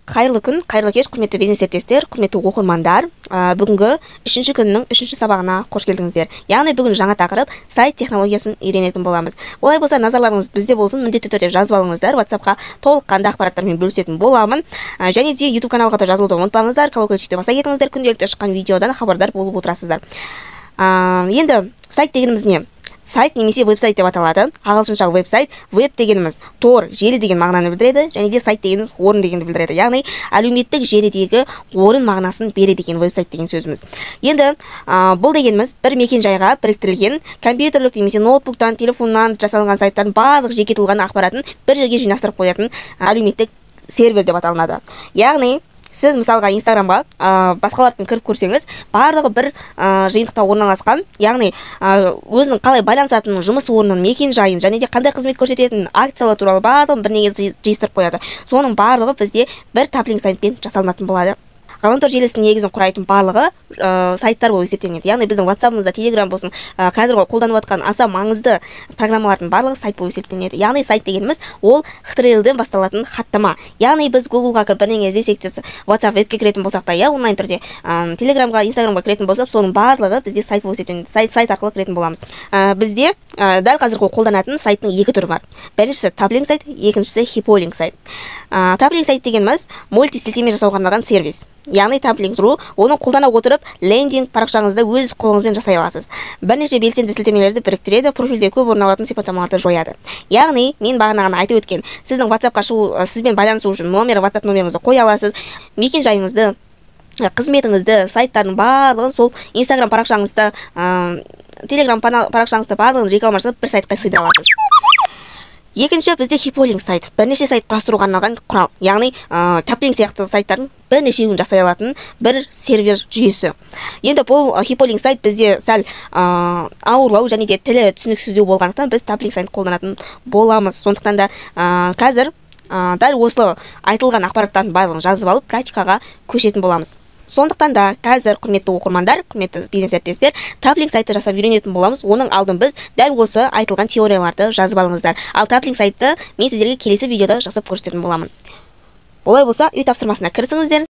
Қайырлы күн, қайырлы кеш, құрметті бизнес серіктестер, құрметті оқырмандар. Бүгінгі 3-ші күннің 3-ші сабағына қош келдіңіздер. Яғни бүгін жаңа тақырып сайт технологиясын үйренетін боламыз. Олай болса, назарларыңыз бізде болсын, міндетті түрде жазып алыңыздар. WhatsApp-қа толыққанды ақпараттармен бөлісетін боламын. Және де YouTube каналға да жазылуды ұмытпаңыздар. Колокольчикті баса кетіңіздер, күнделікті шыққан видеодан хабардар болып отырасыздар. Енді сайт дегеніміз не? Сайт немесе веб-сайт деп аталады. Ағылшынша веб-сайт, веб дегеніміз тор, желі деген мағынаны білдіреді, және де сайт дегеніміз орын дегенді білдіреді. Яғни әлеуметтік желідегі орын мағынасын береді деген веб-сайт деген сөзіміз. Енді бұл дегеніміз бір мекен жайға біріктірілген компьютерлік немесе ноутбуктан, телефоннан жасалынған сайттардың барлық жеке тұлғаның ақпаратын бір жерге жинастырып қоятын әлеуметтік сервер деп аталынады. Яғни сіз мысалға Инстаграмға басқалардың кіріп көрсеңіз, барлығы бір жиынтықта орналасқан, яғни өзінің қалай байланысатынын, жұмыс орнын, мекен жайын, және де қандай қызмет көрсететін акциялар туралы барлығын бір неге жиыстырып қояды. Соның барлығы бізде бір таблинг сайтпен жасалынатын болады. Ғаламтор желісінің негізін құрайтын барлығы сайттар болып есептелінеді. Яғни біздің WhatsApp-ымызда, Telegram болсын, қазір қолданып жатқан аса маңызды программалардың барлығы сайт болып есептелінеді. Яғни сайт дегеніміз ол HTML-ден басталатын хаттама. Яғни біз Google-ға кіріп бірдеңе іздесек те, WhatsApp вебке кіретін болсақ та, онлайн түрде Telegram-ға, Instagram-ға кіретін болсақ, соның барлығы бізде сайт болып есептелінеді. Сайт арқылы кіретін боламыз. Бізде дәл қазіргі қолданатын сайттың екі түрі бар. Біріншісі таблинг сайт, екіншісі хиполинг сайт. Таблинг сайт дегеніміз мультисілтеме жасауға арналған сервис. Яғни таблинг-ру, оны қолдана отырып, лендинг парақшаңызды өз қолыңызбен жасай аласыз. Бірнеше белсенді сілтемелерді біріктіреді, профильде көп орын алатын сипаттамаларды жояды. Яғни, мен бағанағыны айтып өткен, сіздің WhatsApp-қа шығу, сізбен байланысу үшін WhatsApp номеріңізді қоя аласыз, мекен жайыңызды, қызметіңізді, сайттардың барлығын сол Instagram парақшаңызда, Telegram парақшаңызда барлығын реклама жасап бір сайтқа сыйдыра аласыз. Екінші бізде хиполинг сайт, бірнеше сайт құрастыруға арналған құрал. Яғни таблинг сияқты сайттардың бірнешеуін жасай алатын бір сервер жүйесі. Енді бұл хиполинг сайт бізде сәл ауырлау және де тілі түсініксіздеу болғандықтан біз таблинг сайт қолданатын боламыз. Сондықтан да қазір дәл осы айтылған ақпараттардың барлығын жазып алып практикаға көшетін боламыз. Сондықтан да қазір құрметті оқырмандар, құрметті бизнес әріптестер, таблинг сайтты жасап үйренетін боламыз. Оның алдын біз дәл осы айтылған теорияларды жазып алыңыздар. Ал таблинг сайтты мен сіздерге келесі видеода жасап көрсететін боламын. Олай болса, үй тапсырмасына кірісіңіздер.